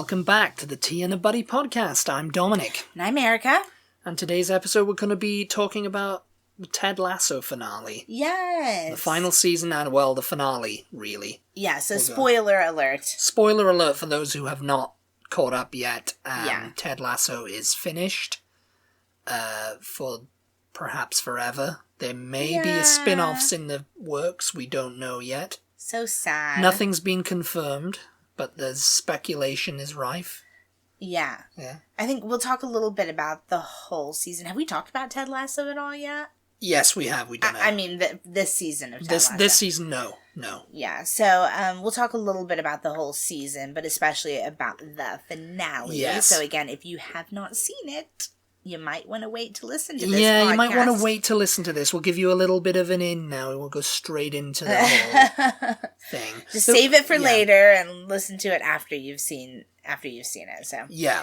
Welcome back to the Tea and a Buddy podcast. I'm Dominic. And I'm Erica. And today's episode we're going to be talking about the Ted Lasso finale. Yes. The final season and, well, the finale, really. Yeah, so spoiler alert. Spoiler alert for those who have not caught up yet. Yeah. Ted Lasso is finished for perhaps forever. There may be a spin-offs in the works. We don't know yet. So sad. Nothing's been confirmed, but there's speculation is rife. Yeah. I think we'll talk a little bit about the whole season. Have we talked about Ted Lasso at all yet? Yes, we have. We don't know. I mean, this season of Ted Lasso. This season, no. Yeah, so we'll talk a little bit about the whole season, but especially about the finale. Yes. So again, if you have not seen it, you might want to wait to listen to this podcast. You might want to wait to listen to this. We'll give you a little bit of an in now, and we'll go straight into the whole thing. Just save it for later and listen to it after you've seen it. So yeah.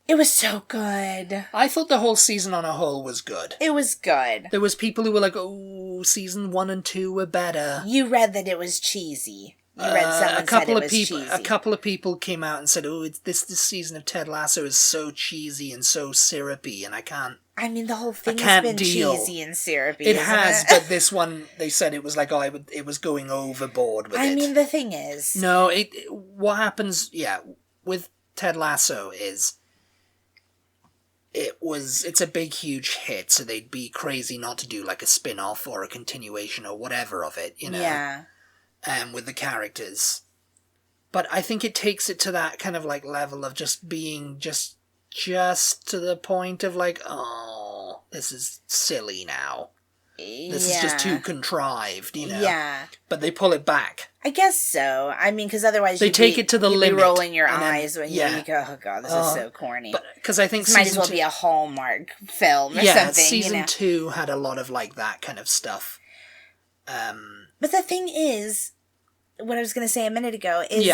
It was so good. I thought the whole season on a whole was good. It was good. There was people who were like, oh, season 1 and 2 were better. You read that it was cheesy. You read someone said it was cheesy. A couple of people came out and said, oh, this season of Ted Lasso is so cheesy and so syrupy, and I can't... I mean, the whole thing has been cheesy and syrupy, It has, but this one, they said it was like, it was going overboard with it. I mean, the thing is... No, what happens, with Ted Lasso is... It's a big, huge hit, so they'd be crazy not to do, like, a spin-off or a continuation or whatever of it, you know? Yeah. With the characters. But I think it takes it to that kind of, like, level of just being just to the point of, like, oh, this is silly now. This is just too contrived, you know? Yeah. But they pull it back. I guess so. I mean, because otherwise they take it to the limit. You'd be rolling your eyes when you go, oh god, this is so corny. But because I think this might as well be a Hallmark film or something. Yeah, season 2 had a lot of like that kind of stuff. But the thing is, what I was going to say a minute ago is,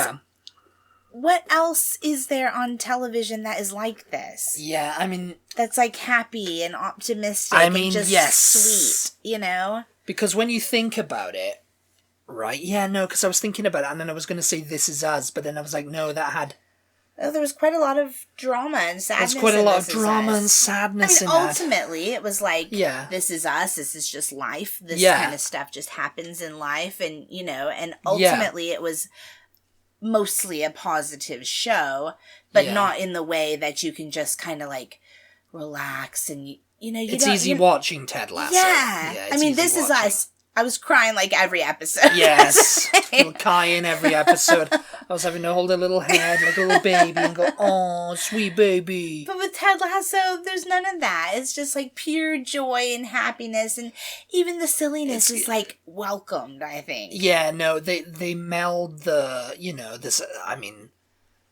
what else is there on television that is like this? Yeah, I mean... That's like happy and optimistic and just sweet, you know? Because when you think about it, right? Yeah, no, because I was thinking about it, and then I was going to say This Is Us, but then I was like, no, that had... Oh, there was quite a lot of drama and sadness. There's quite a lot of drama and sadness in that. Ultimately, it was like, this is us, this is just life, this kind of stuff just happens in life, and, you know, and ultimately it was mostly a positive show, but not in the way that you can just kind of, like, relax and, you know, it's easy watching Ted Lasso. Yeah I mean, This Is Us. I was crying like every episode. Yes. You'll cry in every episode. I was having to hold a little head like a little baby and go, oh, sweet baby. But with Ted Lasso, there's none of that. It's just like pure joy and happiness, and even the silliness is like welcomed, I think. Yeah, no, they meld the, you know, this, I mean,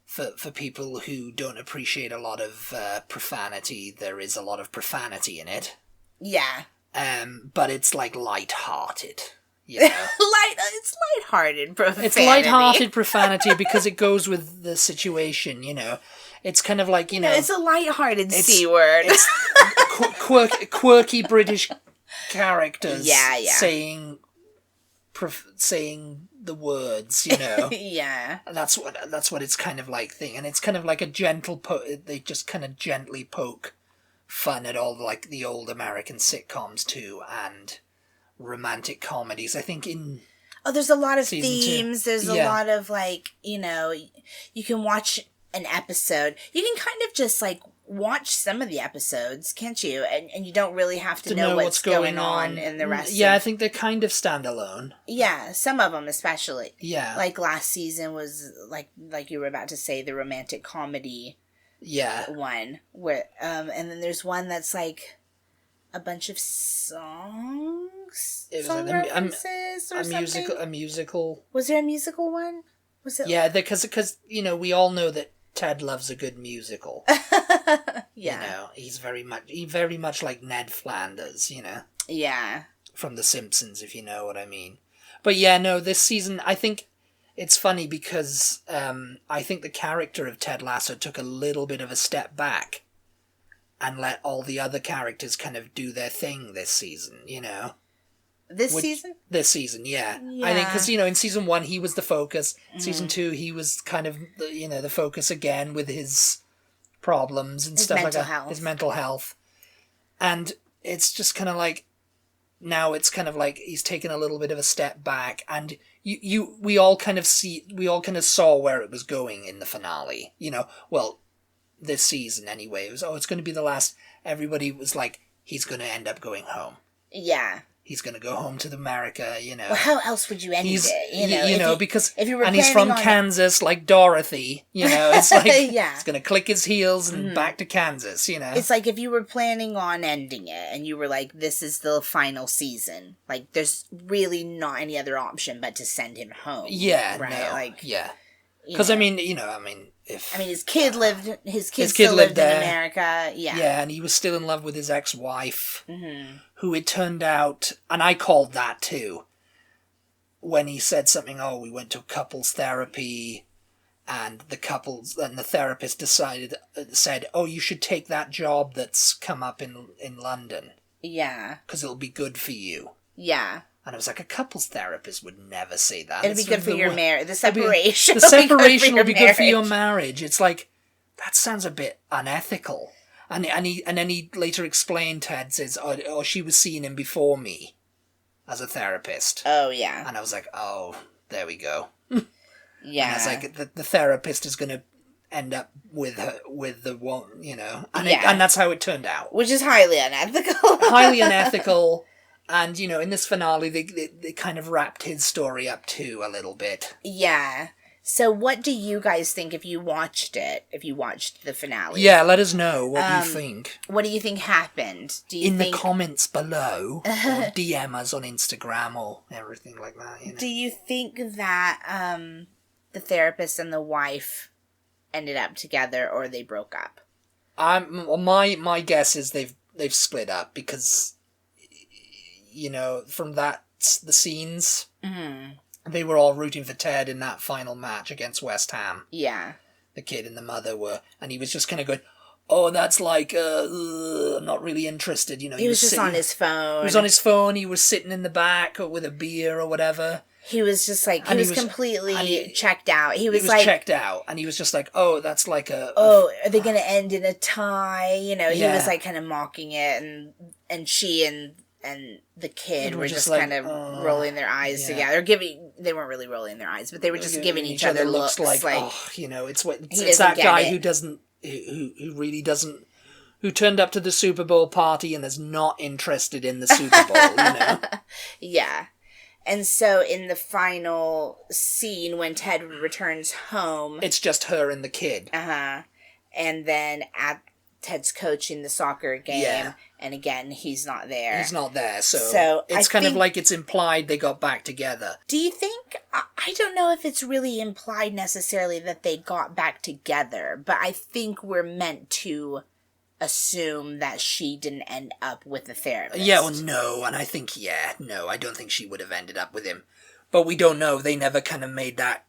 for people who don't appreciate a lot of profanity, there is a lot of profanity in it. Yeah. But it's like light-hearted, you know. It's light-hearted profanity. It's light-hearted profanity because it goes with the situation, you know. It's kind of like, you know... it's a light-hearted C-word. It's quirky British characters saying the words, you know. Yeah. That's what it's kind of like thing. And it's kind of like a gentle... they just kind of gently poke fun at all like the old American sitcoms too, and romantic comedies. I think there's a lot of themes. 2. There's a lot of like, you know, you can watch an episode. You can kind of just like watch some of the episodes, can't you? And you don't really have to know what's going on in the rest. Yeah, I think they're kind of standalone. Yeah, some of them especially. Yeah. Like last season was like you were about to say, the romantic comedy. Yeah. One where and then there's one that's like a bunch of songs. It was references or something. A musical. Was there a musical one? Was it? Yeah, because you know, we all know that Ted loves a good musical. You know, he very much like Ned Flanders, you know. Yeah. From The Simpsons, if you know what I mean. But yeah, no, this season I think it's funny because I think the character of Ted Lasso took a little bit of a step back and let all the other characters kind of do their thing this season, you know? This season? This season, yeah. I think because, in season 1, he was the focus. Season 2, he was kind of, the focus again with his problems and stuff like that. His mental health. And it's just kind of like, now it's kind of like he's taken a little bit of a step back. And we all kind of saw where it was going in the finale. This season anyway. It was, it's going to be the last. Everybody was like, he's going to end up going home. Yeah. He's going to go home to America, Well, how else would you end it? Because if you were he's from Kansas, like Dorothy, it's like it's going to click his heels and back to Kansas, It's like if you were planning on ending it and you were like, this is the final season. Like, there's really not any other option but to send him home. Yeah, right? No, like, yeah. Because, his kid still lived in America, yeah. Yeah, and he was still in love with his ex-wife, who it turned out, and I called that too, when he said something, we went to couples therapy, and the therapist said, you should take that job that's come up in London. Yeah. Because it'll be good for you. Yeah. And I was like, a couples therapist would never say that. It'd be good for your marriage. The separation. The separation will be good for your marriage. It's like, that sounds a bit unethical. And then he later explained, Ted says, she was seeing him before me as a therapist. Oh, yeah. And I was like, there we go. Yeah. And I was like, the therapist is going to end up with the one, and that's how it turned out. Which is highly unethical. Highly unethical. And, in this finale, they kind of wrapped his story up, too, a little bit. Yeah. So what do you guys think if you watched the finale? Yeah, let us know what you think. What do you think happened? In the comments below, or DM us on Instagram or everything like that. Do you think that the therapist and the wife ended up together or they broke up? My guess is they've split up because... from the scenes, they were all rooting for Ted in that final match against West Ham. Yeah. The kid and the mother were, and he was just kind of going, that's like, I'm not really interested, He was just on his phone. He was on his phone, he was sitting in the back with a beer or whatever. He was just like, he was completely checked out. He was checked out, and he was just like, that's like a... are they going to end in a tie? He was like kind of mocking it, and she and the kid were just kind of rolling their eyes together. They weren't really rolling their eyes, but they were just giving each other looks like it's that guy who really doesn't, who turned up to the Super Bowl party and is not interested in the Super Bowl, Yeah. And so in the final scene when Ted returns home... It's just her and the kid. Uh-huh. And then Ted's coaching the soccer game, and again, he's not there. He's not there, so it's kind of like it's implied they got back together. Do you think... I don't know if it's really implied necessarily that they got back together, but I think we're meant to assume that she didn't end up with the therapist. Yeah, well, no, and I think, I don't think she would have ended up with him. But we don't know. They never kind of made that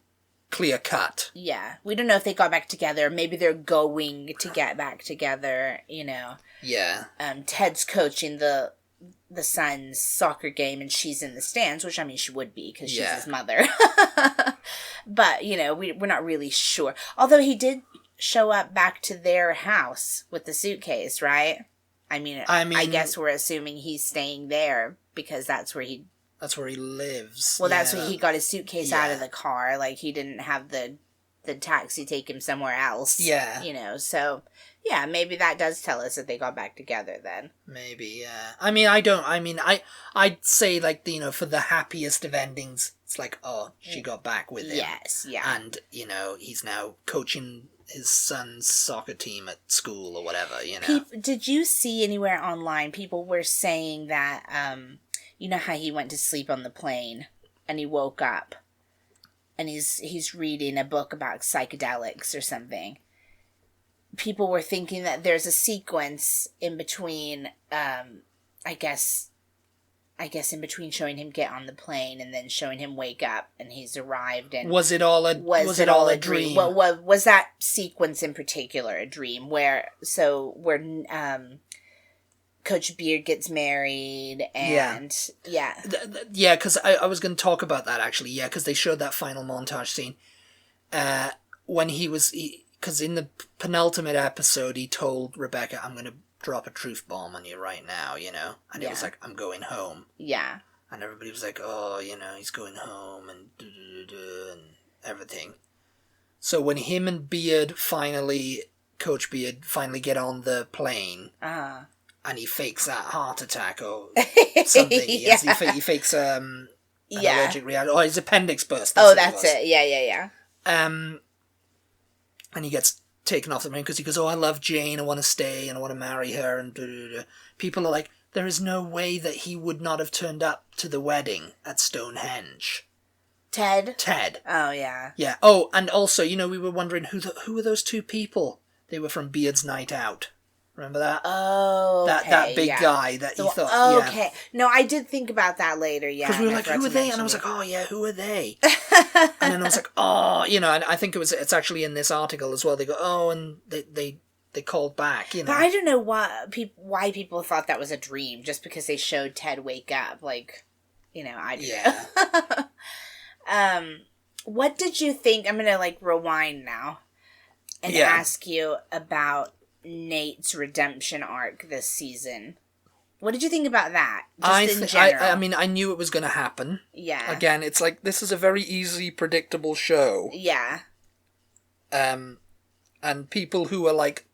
clear cut. Yeah, we don't know if they got back together. Maybe they're going to get back together, Yeah. Ted's coaching the son's soccer game and she's in the stands, which, she would be because she's his mother. But, we're not really sure. Although he did show up back to their house with the suitcase, right? I guess we're assuming he's staying there because that's where he lives. Well, that's where he got his suitcase out of the car. Like, he didn't have the taxi take him somewhere else. Yeah. So, yeah, maybe that does tell us that they got back together then. Maybe, yeah. I'd say, like, for the happiest of endings, it's like, she got back with him. Yes, yeah. And, he's now coaching his son's soccer team at school or whatever, Did you see anywhere online, people were saying that, how he went to sleep on the plane and he woke up and he's reading a book about psychedelics or something. People were thinking that there's a sequence in between, I guess in between showing him get on the plane and then showing him wake up and he's arrived and... Was it all a dream? Well, was that sequence in particular a dream where Coach Beard gets married, and yeah. Yeah, because I was going to talk about that, actually. Yeah, because they showed that final montage scene. When because in the penultimate episode, he told Rebecca, I'm going to drop a truth bomb on you right now, you know? And it was like, I'm going home. Yeah. And everybody was like, oh, you know, he's going home and and everything. So when him and Coach Beard finally get on the plane, and he fakes that heart attack or something, he fakes an allergic reaction, or his appendix burst. That's it. Yeah. And he gets taken off the plane because he goes, oh, I love Jane, I want to stay, and I want to marry her, and people are like, there is no way that he would not have turned up to the wedding at Stonehenge. Ted? Oh, yeah. Yeah. Oh, and also, you know, we were wondering who were those two people? They were from Beard's Night Out. Remember that? Oh, okay. That big guy that you thought, oh, yeah. Okay. No, I did think about that later, yeah. Because we were like, who are they? And I was like, oh, yeah, who are they? And then I was like, oh, you know, and I think it's actually in this article as well. They go, oh, and they called back, you know. But I don't know why people thought that was a dream, just because they showed Ted wake up. Like, you know, I don't know. What did you think? I'm going to, like, rewind now and ask you about Nate's redemption arc this season. What did you think about that? Just in general. I mean, I knew it was going to happen. Yeah. Again, it's like, this is a very easy, predictable show. Yeah. And people who are, like,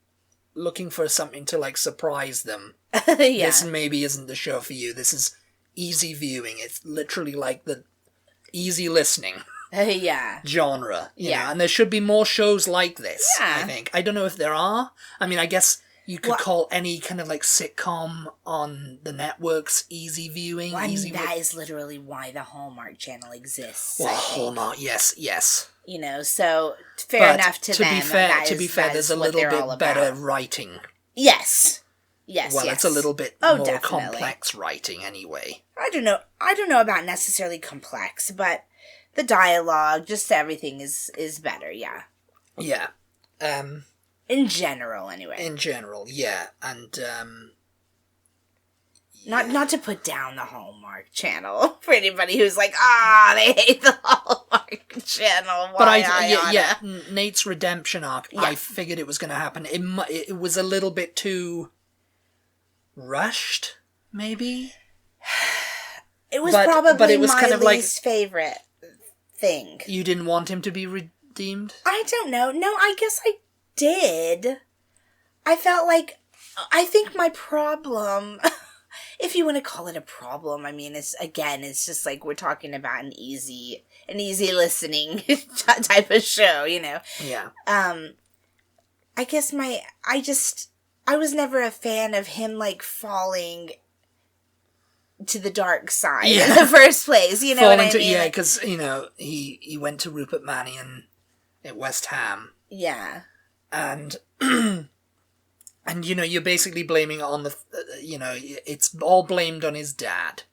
looking for something to, like, surprise them. This maybe isn't the show for you. This is easy viewing. It's literally like the easy listening. Genre. You know? And there should be more shows like this, I think. I don't know if there are. I mean, I guess you could call any kind of, like, sitcom on the networks easy viewing. Well, I mean, that is literally why the Hallmark Channel exists. Well, Hallmark, yes. You know, so fair enough to them. To be fair, there's a little bit better writing. Yes. Well, it's a little bit more complex writing anyway. I don't know about necessarily complex, but the dialogue, just everything is better, yeah. Yeah. In general, anyway. In general, yeah. And, Not to put down the Hallmark Channel for anybody who's like, they hate the Hallmark Channel. But Nate's redemption arc, I figured it was going to happen. It was a little bit too rushed, maybe? It was probably my least favorite thing. You didn't want him to be redeemed? I don't know. No, I guess I did. I felt like, I think my problem, if you want to call it a problem, I mean, it's just like we're talking about an easy listening type of show, you know? Yeah. I guess I was never a fan of him, like, falling to the dark side in the first place, you know what I mean? Yeah, because, you know, he went to Rupert Mannion at West Ham. Yeah. And, you know, you're basically blaming it on you know, it's all blamed on his dad.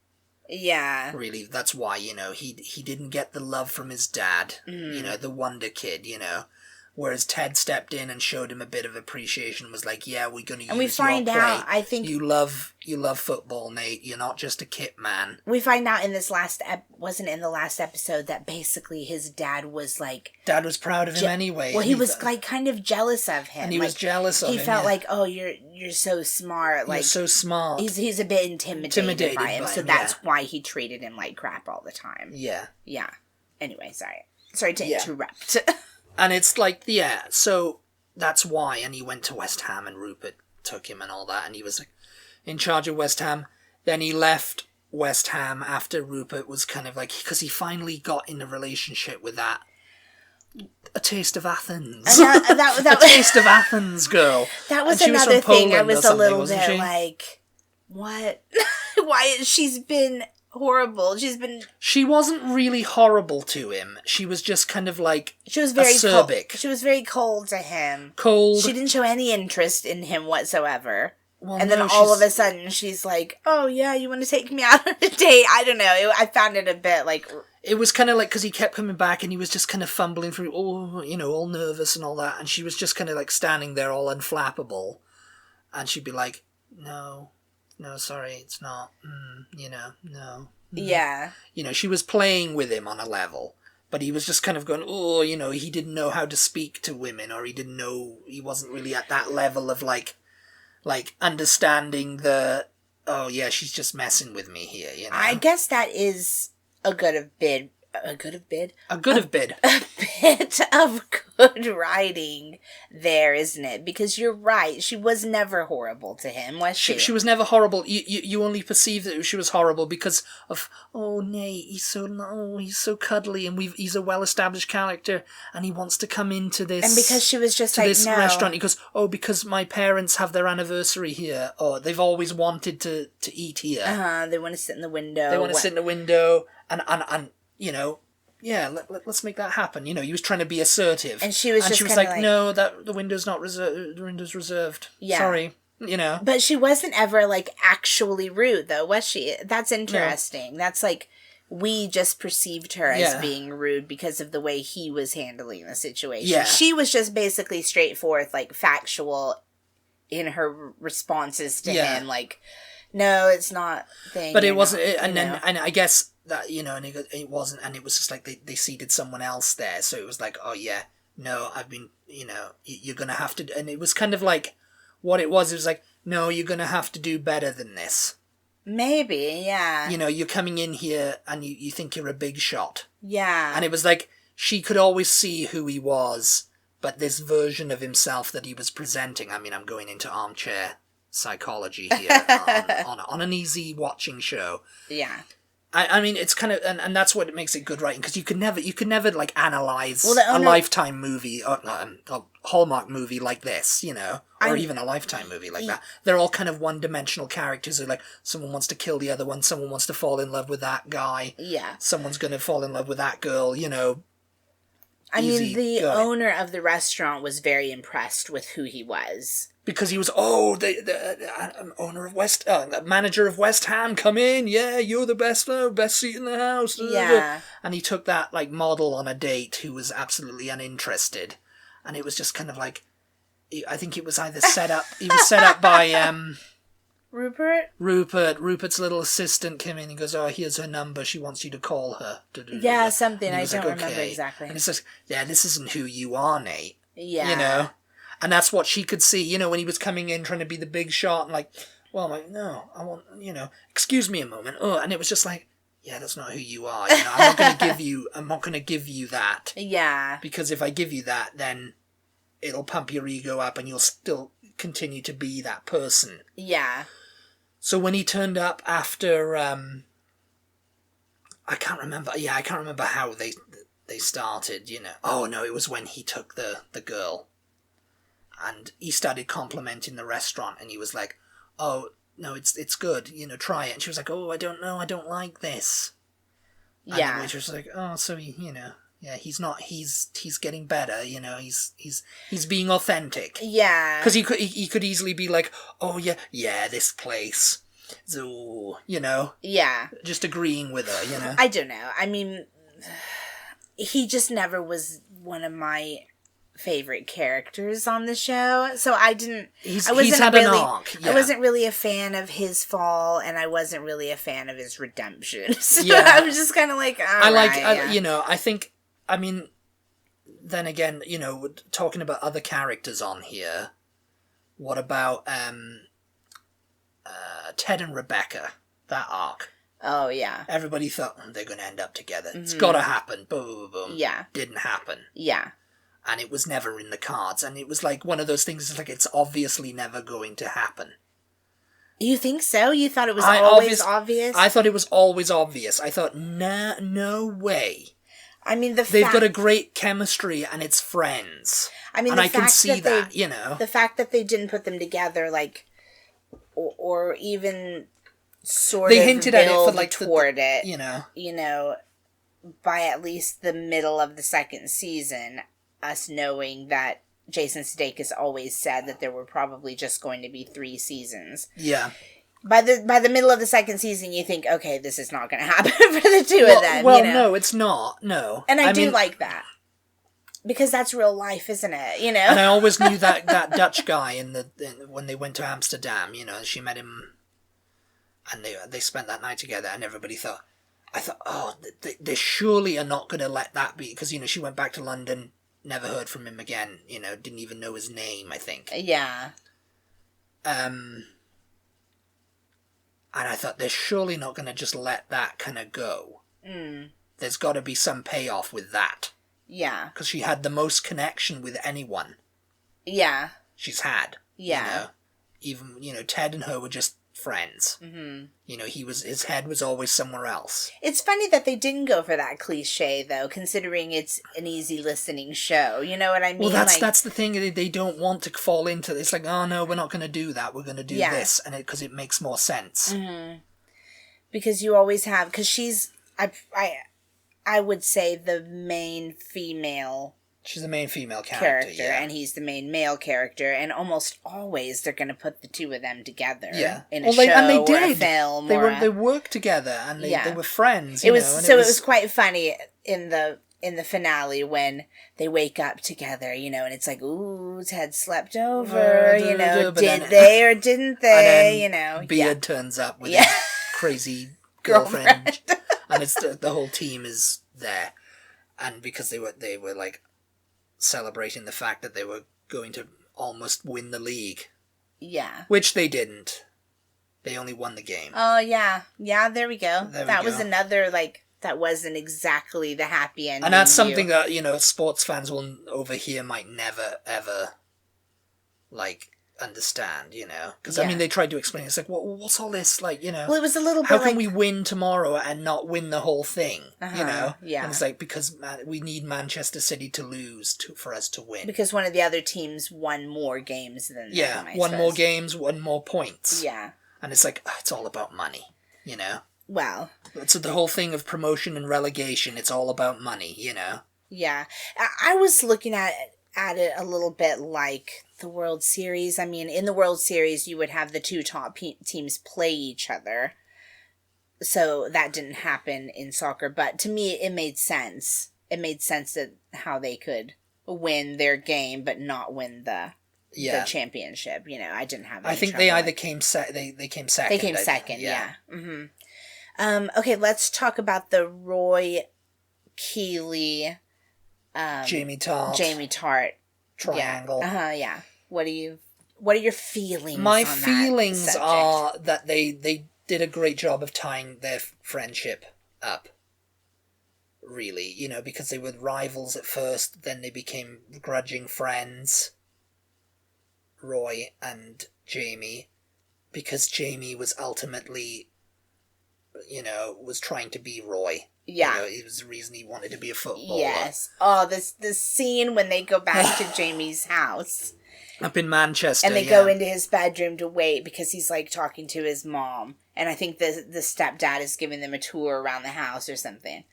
Yeah. Really, that's why, you know, he didn't get the love from his dad, you know, the Wonder Kid, you know. Whereas Ted stepped in and showed him a bit of appreciation, was like, yeah, we're going to use your play. And we find out, I think... You love football, Nate. You're not just a kit man. We find out in this wasn't in the last episode, that basically his dad was like... Dad was proud of him anyway. Well, he was like kind of jealous of him. And he was jealous of him. He felt like, oh, you're so smart. Like, you're so smart. He's a bit intimidated by him, so that's why he treated him like crap all the time. Yeah. Yeah. Anyway, sorry to interrupt. And it's like, so that's why. And he went to West Ham and Rupert took him and all that. And he was like in charge of West Ham. Then he left West Ham after Rupert was kind of like, because he finally got in a relationship with that A Taste of Athens. That A Taste of Athens girl. That was another thing. I was a little bit like, what? Why? She's been... horrible. She wasn't really horrible to him. She was just kind of like she was very acerbic. She was very cold to him. She didn't show any interest in him whatsoever. Well, and then all of a sudden she's like, "Oh yeah, you want to take me out on a date?" I don't know. I found it a bit like it was kind of like because he kept coming back and he was just kind of fumbling through, all nervous and all that, and she was just kind of like standing there all unflappable, and she'd be like, "No." no, sorry, it's not. No. Yeah. She was playing with him on a level, but he was just kind of going, oh, he didn't know how to speak to women, or he wasn't really at that level of like understanding oh yeah, she's just messing with me here, I guess that is a bit of good writing there, isn't it? Because you're right, she was never horrible to him, was she? She was never horrible. You only perceive that she was horrible because of, oh, Nate, he's so cuddly, and he's a well-established character, and he wants to come into this. And because she was just this restaurant, he goes, oh, because my parents have their anniversary here, or they've always wanted to eat here. They want to sit in the window. and yeah, let's make that happen. He was trying to be assertive. And she was like, no, the window's not reserved. The window's reserved. Yeah. Sorry. But she wasn't ever, like, actually rude, though, was she? That's interesting. No. That's, like, we just perceived her as being rude because of the way he was handling the situation. Yeah. She was just basically straightforward, like, factual in her responses to him. Like, no, it's not thing. But it wasn't, and I guess that, and it wasn't, and it was just like they seated someone else there, so it was like, oh yeah, no, I've been, you're gonna have to, and it was kind of like, what it was like, no, you're gonna have to do better than this. Maybe, yeah. You're coming in here and you think you're a big shot. Yeah. And it was like, she could always see who he was, but this version of himself that he was presenting, I mean, I'm going into armchair psychology here on an easy watching show. Yeah. I mean, it's kind of, and that's what makes it good writing, because you could never like analyze a Lifetime movie or a Hallmark movie like this, or even a Lifetime movie like that. They're all kind of one-dimensional characters. They're like, someone wants to kill the other one, someone wants to fall in love with that guy. Yeah. Someone's going to fall in love with that girl, I mean, the owner of the restaurant was very impressed with who he was. Because he was, the owner of manager of West Ham, come in, yeah, you're the best seat in the house. Yeah. And he took that, like, model on a date who was absolutely uninterested. And it was just kind of like, I think it was either he was set up by, Rupert? Rupert's little assistant came in and goes, oh, here's her number, she wants you to call her. Yeah, something, I don't remember exactly. And it's like, yeah, this isn't who you are, Nate. Yeah. And that's what she could see, when he was coming in trying to be the big shot, and like, well, I'm like, no, I want, excuse me a moment. Oh, and it was just like, yeah, that's not who you are. I'm not going to give you that. Yeah. Because if I give you that, then it'll pump your ego up and you'll still continue to be that person. Yeah. So when he turned up after, I can't remember how they started, Oh, no, it was when he took the girl. And he started complimenting the restaurant, and he was like, oh, no, it's good, try it. And she was like, oh, I don't know, I don't like this. And the waitress was like, oh, so he's getting better, he's being authentic. Yeah. Because he could easily be like, oh, yeah, this place. So, Yeah. Just agreeing with her, I don't know. I mean, he just never was one of my favorite characters on the show, so I wasn't really a fan of his fall, and I wasn't really a fan of his redemption. So I was just kind of like, I think, I mean, then again, talking about other characters on here, what about Ted and Rebecca, that arc? Oh, yeah. Everybody thought they're going to end up together. Mm-hmm. It's got to happen. Boom, boom, boom. Yeah. Didn't happen. Yeah. And it was never in the cards. And it was like one of those things, it's like, it's obviously never going to happen. You think so? You thought it was always obvious? I thought it was always obvious. I thought, no way. I mean, they've got a great chemistry and it's friends. I mean, and I can see that, The fact that they didn't put them together, like, or even sort of hinted at it for, like, toward it, by at least the middle of the second season, us knowing that Jason Sudeikis always said that there were probably just going to be 3 seasons. Yeah. By the middle of the second season, you think, okay, this is not going to happen for the two of them. Well, no, it's not. No. And I do like that. Because that's real life, isn't it? And I always knew that Dutch guy when they went to Amsterdam, she met him and they spent that night together, and everybody thought, oh, they surely are not going to let that be, because, you know, she went back to London, never heard from him again, you know, didn't even know his name, I think. Yeah. And I thought, they're surely not going to just let that kind of go. There's got to be some payoff with that. Yeah. Because she had the most connection with anyone. Yeah. She's had. Yeah. You know? Even, you know, Ted and her were just friends. You know, his head was always somewhere else. It's funny that they didn't go for that cliche, though, considering it's an easy listening show. You know what I mean? Well, that's the thing. They don't want to fall into this. It's like, oh no, we're not going to do that. We're going to do this, and because it makes more sense. Because you always have, because she's, I would say the main female. She's the main female character, and he's the main male character, and almost always they're going to put the two of them together in a show and they or did. a film. They worked together, and they were friends. It was quite funny in the finale when they wake up together, you know, and it's like, ooh, Ted slept over, you know, did they or didn't they, you know? Beard turns up with his crazy girlfriend, and it's the whole team is there, and because they were like celebrating the fact that they were going to almost win the league. Yeah. Which they didn't. They only won the game. Oh, yeah. Yeah, there we go. That was another, like, that wasn't exactly the happy ending. And that's something that, you know, sports fans over here might never, ever, like, understand, you know? Because, I mean, they tried to explain it. It's like, what's all this, like, you know? Well, it was a little bit how can we win tomorrow and not win the whole thing, you know? Yeah. And it's like, because we need Manchester City to lose for us to win. Because one of the other teams won more games than them, won more games, won more points. Yeah. And it's like, it's all about money, you know? Well. So the whole thing of promotion and relegation, it's all about money, you know? Yeah. I was looking at it a little bit like the World Series. I mean, in the World Series, you would have the two top teams play each other. So that didn't happen in soccer. But to me, it made sense. It made sense that how they could win their game, but not win the championship. You know, I didn't have any I think they either came they came second. They came second, yeah. Okay, let's talk about the Roy Keeley... Jamie Tart triangle. Yeah. What are your feelings? My feelings are that they did a great job of tying their friendship up. Really, you know, because they were rivals at first, then they became grudging friends. Roy and Jamie, because Jamie was ultimately, you know, was trying to be Roy. Yeah. You know, it was the reason he wanted to be a footballer. Yes. Oh, this scene when they go back to Jamie's house. Up in Manchester, and they go into his bedroom to wait because he's, like, talking to his mom. And I think the stepdad is giving them a tour around the house or something.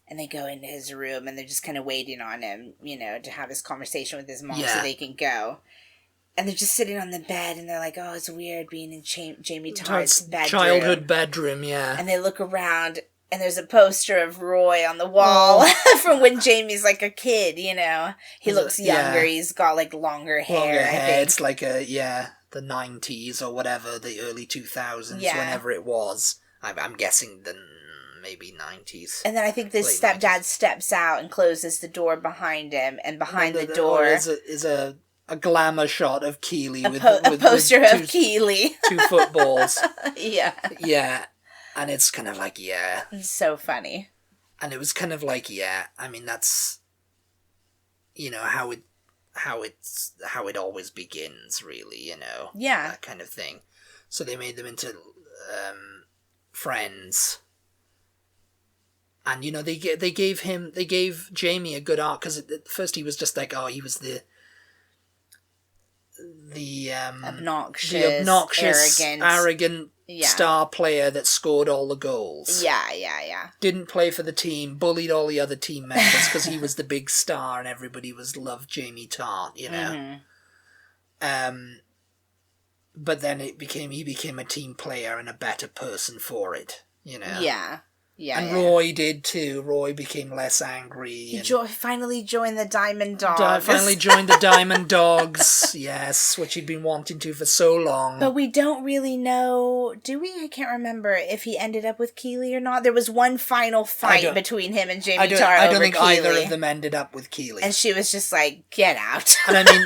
And they go into his room and they're just kind of waiting on him, you know, to have his conversation with his mom so they can go. And they're just sitting on the bed, and they're like, oh, it's weird being in Jamie Tart's bedroom. Childhood bedroom, yeah. And they look around, and there's a poster of Roy on the wall from when Jamie's, like, a kid, you know. He looks younger. He's got, like, longer hair, I think. It's like the 90s or whatever, the early 2000s, whenever it was. I'm guessing maybe 90s. And then I think this stepdad steps out and closes the door behind him, and behind the door is a glamour shot of Keeley with a poster of Keeley. 2 footballs. Yeah. Yeah. And it's kind of like, It's so funny. And it was kind of like, I mean, that's, you know, how it always begins, really, you know. Yeah. That kind of thing. So they made them into friends. And, you know, they gave Jamie a good arc, because at first he was just like, he was the obnoxious, arrogant star player that scored all the goals. Yeah. Didn't play for the team, bullied all the other team members because he was the big star and everybody loved Jamie Tart, you know. But then he became a team player and a better person for it, you know. Yeah. Yeah. And Roy did too. Roy became less angry. He finally joined the Diamond Dogs. Finally joined the Diamond Dogs, yes, which he'd been wanting to for so long. But we don't really know, do we? I can't remember if he ended up with Keeley or not. There was one final fight between him and Jamie Tarr I don't think Keeley. either of them ended up with Keeley. And she was just like, get out. And I mean...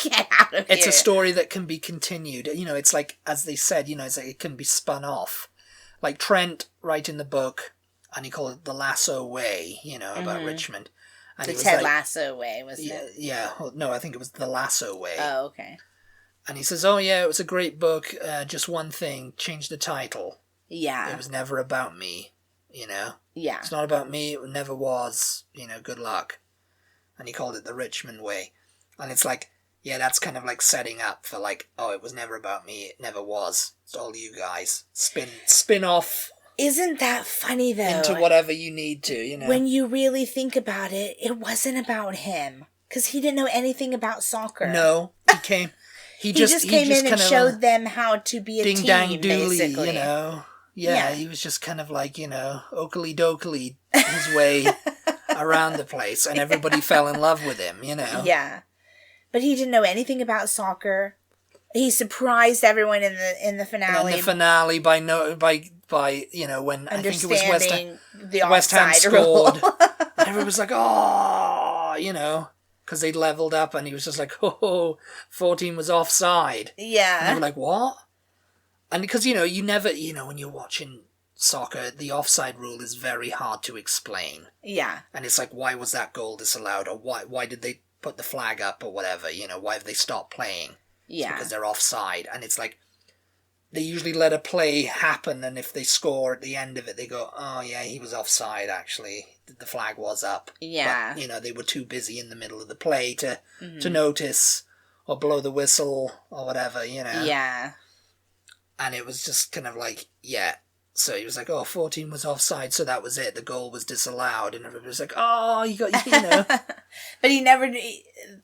Get out of here. It's a story that can be continued. You know, it's like, as they said, you know, it's like it can be spun off. Like Trent writing the book, and he called it The Lasso Way, you know, about Richmond. And the Ted Lasso Way, wasn't it? Yeah. No, I think it was The Lasso Way. Oh, okay. And he says, oh, yeah, it was a great book. Just one thing, change the title. Yeah. It was never about me, you know? Yeah. It's not about me. It never was. You know, good luck. And he called it The Richmond Way. And it's like... Yeah, that's kind of like setting up for like, oh, it was never about me. It never was. It's all you guys. Spin off. Isn't that funny, though? Into whatever you need to, you know. When you really think about it, it wasn't about him. Because he didn't know anything about soccer. No, he just came in and showed them how to be a team, ding-dang-dooley, basically. you know. Yeah, he was just kind of like, you know, oakley-dokley his way around the place. And everybody fell in love with him, you know. Yeah. But he didn't know anything about soccer. He surprised everyone in the finale. In the finale by you know, when I think it was West Ham scored. And everyone was like, oh, you know, because they'd leveled up, and he was just like, oh, 14 was offside. Yeah. And they were like, what? And because, you know, you never, you know, when you're watching soccer, the offside rule is very hard to explain. Yeah. And it's like, why was that goal disallowed? Or why did they put the flag up or whatever, you know, why have they stopped playing? Yeah. It's because they're offside. And it's like, they usually let a play happen, and if they score at the end of it, they go, oh yeah, he was offside actually. The flag was up. Yeah. But, you know, they were too busy in the middle of the play to notice or blow the whistle or whatever, you know. Yeah. And it was just kind of like, yeah. So he was like, oh, 14 was offside, so that was it. The goal was disallowed. And everybody was like, oh, you know. But he never...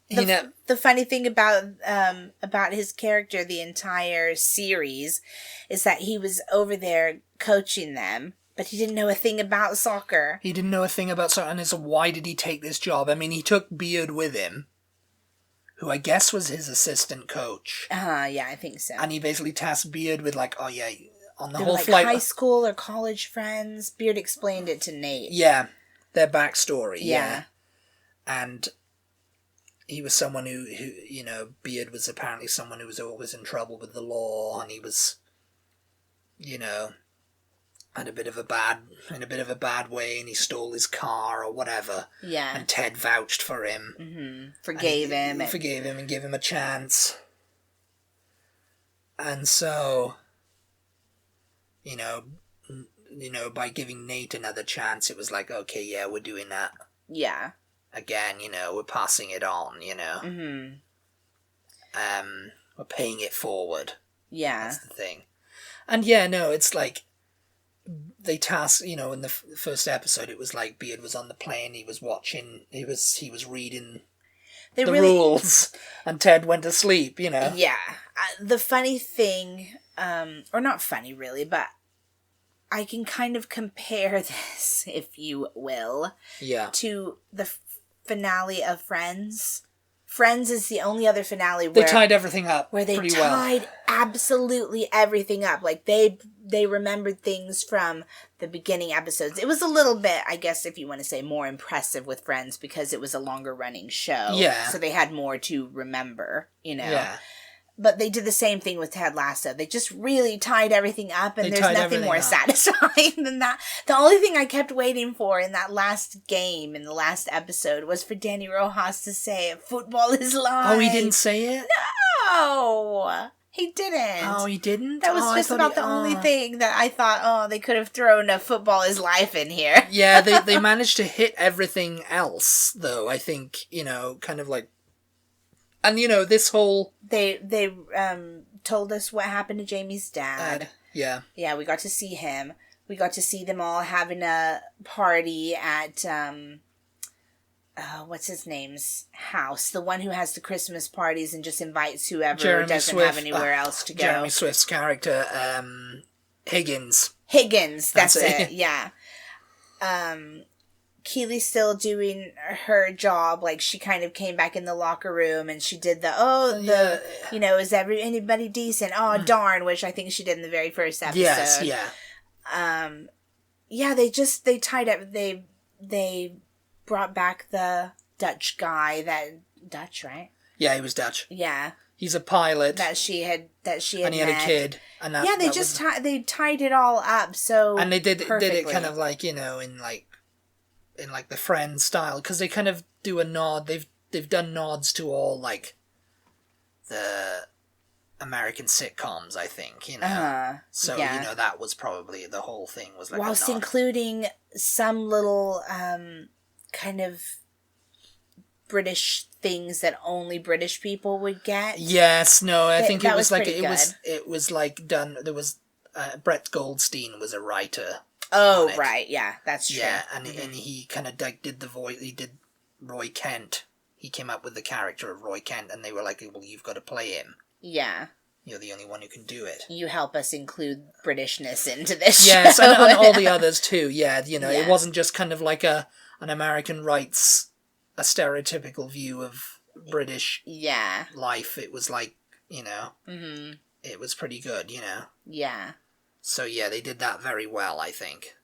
The funny thing about his character the entire series is that he was over there coaching them, but he didn't know a thing about soccer. He didn't know a thing about soccer, and it's why did he take this job? I mean, he took Beard with him, who I guess was his assistant coach. Yeah, I think so. And he basically tasked Beard with like, oh yeah... On the they whole were like flight, high school or college friends. Beard explained it to Nate. Yeah, their backstory. Yeah. And he was someone who you know, Beard was apparently someone who was always in trouble with the law, and he was, you know, in a bit of a bad way, and he stole his car or whatever. Yeah. And Ted vouched for him. Mm-hmm. Forgave him and gave him a chance. And so... You know, by giving Nate another chance, it was like, okay, yeah, we're doing that. Yeah. Again, you know, we're passing it on, you know. Mm-hmm. We're paying it forward. Yeah. That's the thing. And yeah, no, it's like, they tasked, you know, in the first episode, it was like Beard was on the plane, he was watching, he was reading the rules, and Ted went to sleep, you know. Yeah. The funny thing... or not funny really, but I can kind of compare this, if you will, to the finale of Friends. Friends is the only other finale where... They tied everything up where they pretty tied absolutely everything up. Like, they remembered things from the beginning episodes. It was a little bit, I guess, if you want to say, more impressive with Friends because it was a longer running show. Yeah. So they had more to remember, you know. Yeah. But they did the same thing with Ted Lasso. They just really tied everything up, and there's nothing more satisfying than that. The only thing I kept waiting for in that last game, in the last episode, was for Danny Rojas to say, football is life. Oh, he didn't say it? No! He didn't. Oh, he didn't? That was just about the only thing that I thought, they could have thrown a football is life in here. Yeah, they managed to hit everything else, though, I think, you know, kind of like... And, you know, this whole... They told us what happened to Jamie's dad. Yeah. Yeah, we got to see him. We got to see them all having a party at, what's his name's house? The one who has the Christmas parties and just invites whoever doesn't have anywhere else to go. Jeremy Swift's character, Higgins. Higgins, that's it, yeah. Keely's still doing her job. Like, she kind of came back in the locker room and she did is anybody decent? Oh, darn, which I think she did in the very first episode. Yes, yeah. They tied up, they brought back the Dutch guy, Dutch, right? Yeah, he was Dutch. Yeah. He's a pilot. That she had and he had a kid. And they tied it all up so and they did perfectly. it kind of like, in the Friends style, because they kind of do a nod. They've done nods to all like the American sitcoms, I think, So that was probably the whole thing was like whilst including some little kind of British things that only British people would get. Yes, no, I think it was like done. There was Brett Goldstein was a writer. Oh, right, yeah, that's true. Yeah, and he kind of did the voice. He did Roy Kent. He came up with the character of Roy Kent, and they were like, "Well, you've got to play him. Yeah, you're the only one who can do it. You help us include Britishness into this." Yes, and all the others too. Yeah, it wasn't just kind of like an American writes a stereotypical view of British life. It was like, it was pretty good, Yeah. So yeah, they did that very well, I think.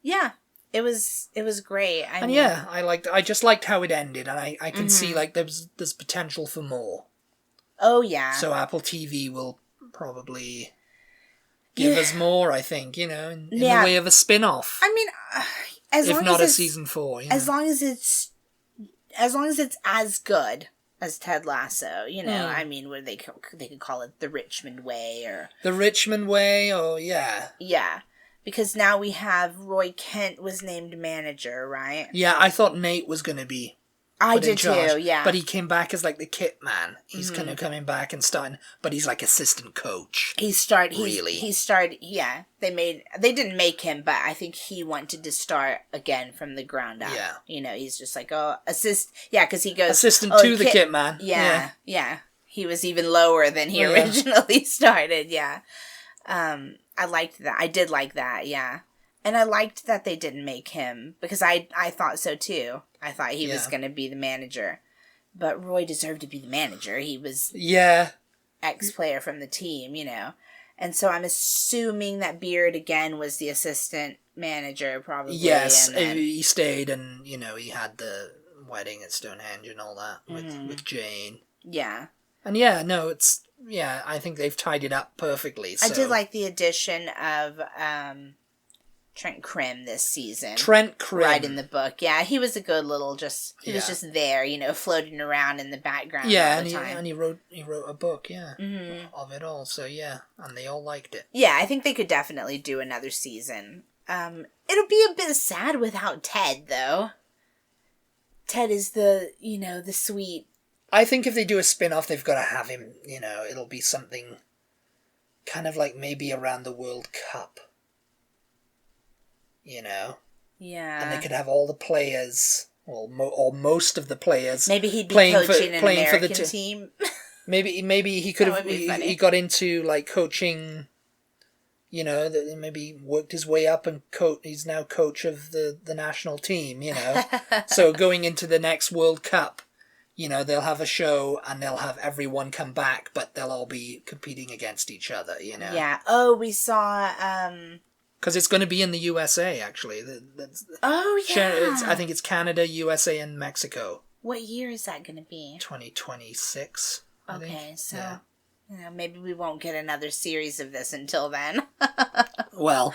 Yeah, it was great. I just liked how it ended, and I can see like there's potential for more. Oh yeah. So Apple TV will probably give us more, I think, in the way of a spin-off. I mean, if not a season 4, as long as it's as good as Ted Lasso, I mean, where they could call it the Richmond Way or... The Richmond Way, Yeah, because now we have Roy Kent was named manager, right? Yeah, I thought Nate was going to be I did too, yeah. But he came back as like the kit man. He's kind of coming back and starting, but he's like assistant coach. They didn't make him, but I think he wanted to start again from the ground up. Yeah. He's just like, because he goes... Assistant to the kit man. Yeah. He was even lower than he originally started, yeah. I liked that. I did like that, yeah. And I liked that they didn't make him, because I thought so too. I thought he was going to be the manager. But Roy deserved to be the manager. He was ex-player from the team, And so I'm assuming that Beard again was the assistant manager, probably. Yes, he stayed, and, he had the wedding at Stonehenge and all that with Jane. Yeah. And I think they've tied it up perfectly. So. I did like the addition of... Trent Krim this season. Trent Krim. Right in the book. Yeah, he was a good little was just there, floating around in the background all the time. And he wrote a book, of it all. So, and they all liked it. Yeah, I think they could definitely do another season. It'll be a bit sad without Ted, though. Ted is the sweet... I think if they do a spin-off, they've got to have him, it'll be something kind of like maybe around the World Cup. Yeah. And they could have all the players, or most of the players. Maybe he'd be coaching an American team. Maybe he could have. He got into like coaching. Maybe worked his way up and he's now coach of the national team. So going into the next World Cup, they'll have a show and they'll have everyone come back, but they'll all be competing against each other. Yeah. Oh, we saw. Because it's going to be in the USA, actually. I think it's Canada, USA, and Mexico. What year is that going to be? 2026. Okay, so maybe we won't get another series of this until then. Well,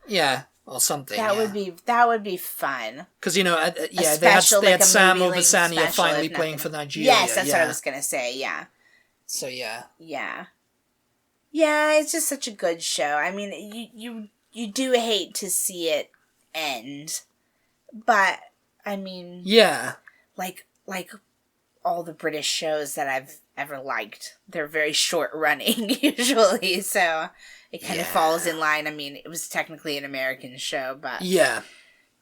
yeah, or something. That would be fun. Because they had Sam Obasanya finally playing for Nigeria. Yes, that's what I was going to say. Yeah. So yeah. Yeah. Yeah, it's just such a good show. I mean, you do hate to see it end, but I mean, like all the British shows that I've ever liked, they're very short running usually, so it kind of falls in line. I mean, it was technically an American show, but did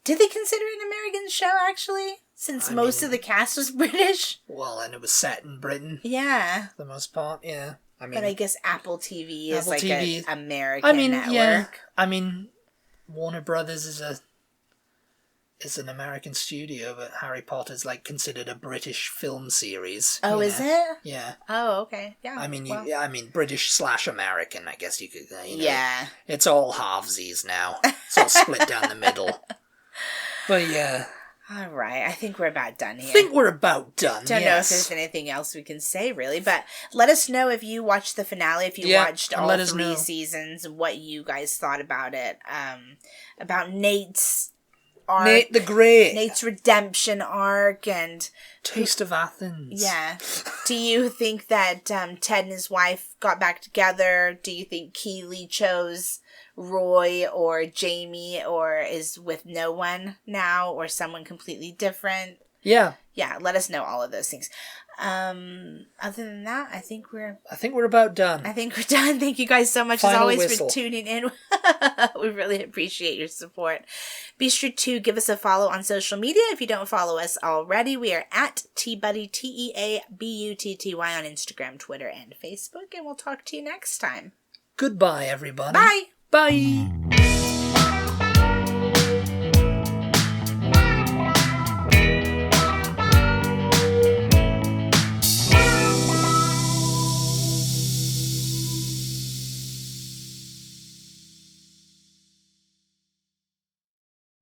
they consider it an American show actually? Since most of the cast was British. Well, and it was set in Britain. Yeah, for the most part. Yeah. But I guess Apple TV is like an American network. Yeah. I mean, Warner Brothers is is an American studio, but Harry Potter's like considered a British film series. Oh, is it? Yeah. Oh, okay. Yeah. I mean, British/American, I guess you could. Yeah. It's all halvesies now. It's all split down the middle. But yeah. All right, I think we're about done here. Don't know if there's anything else we can say, really, but let us know if you watched the finale, if you watched all 3 seasons, what you guys thought about it, about Nate's arc. Nate the Great. Nate's redemption arc, and... Taste of Athens. Yeah. Do you think that Ted and his wife got back together? Do you think Keeley chose Roy or Jamie, or is with no one now, or someone completely different? Yeah. Yeah, let us know all of those things. Other than that, I think we're about done. Thank you guys so much as always for tuning in. We really appreciate your support. Be sure to give us a follow on social media if you don't follow us already. We are at TButty, TEABUTTY on Instagram, Twitter, and Facebook, and we'll talk to you next time. Goodbye, everybody. Bye. Bye.